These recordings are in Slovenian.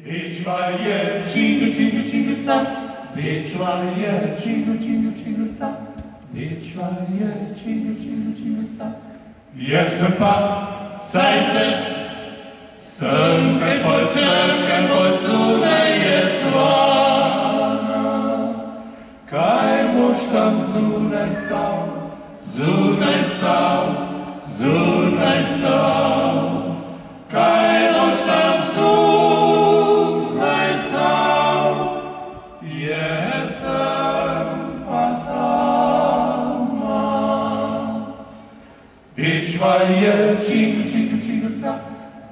Wildschweine, Jingle, Jingle, Jingle, zack. Wildschweine, Jingle, Jingle, Jingle, zack. Wildschweine, Jingle, Jingle, Jingle, zack. Jestem pan, zajzec, sękę polcune jest łana. Kajmuż tam zunaj stał, zunaj stał, zunaj stał. Kajmuż tam zunaj stał, jestem pasama. Wildschweine, Jingle, Jingle, Jingle, zack.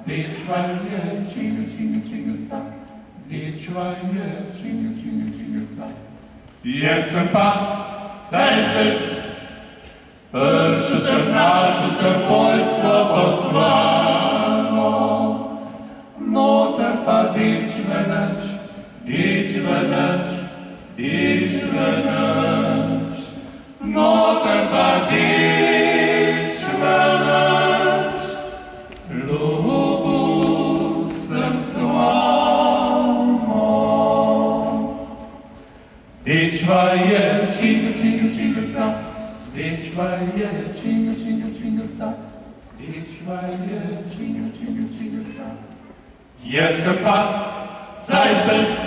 Wildschweine, Jingle, Jingle, Jingle, zack. Wildschweine, Jingle, Jingle, Jingle, zack. Jestem pan, zajzec, pierwszy sem nasze sem Polstwo posłano. Motor pa dić wenecz, motor pa dić wenecz, lubu sem słamo. Wildschweine, Jingle, Jingle, Jingle, zack. Wildschweine, Jingle, Jingle, Jingle, zack. Wildschweine, Jingle, Jingle, Jingle, zack. Jestem pan, zajzec,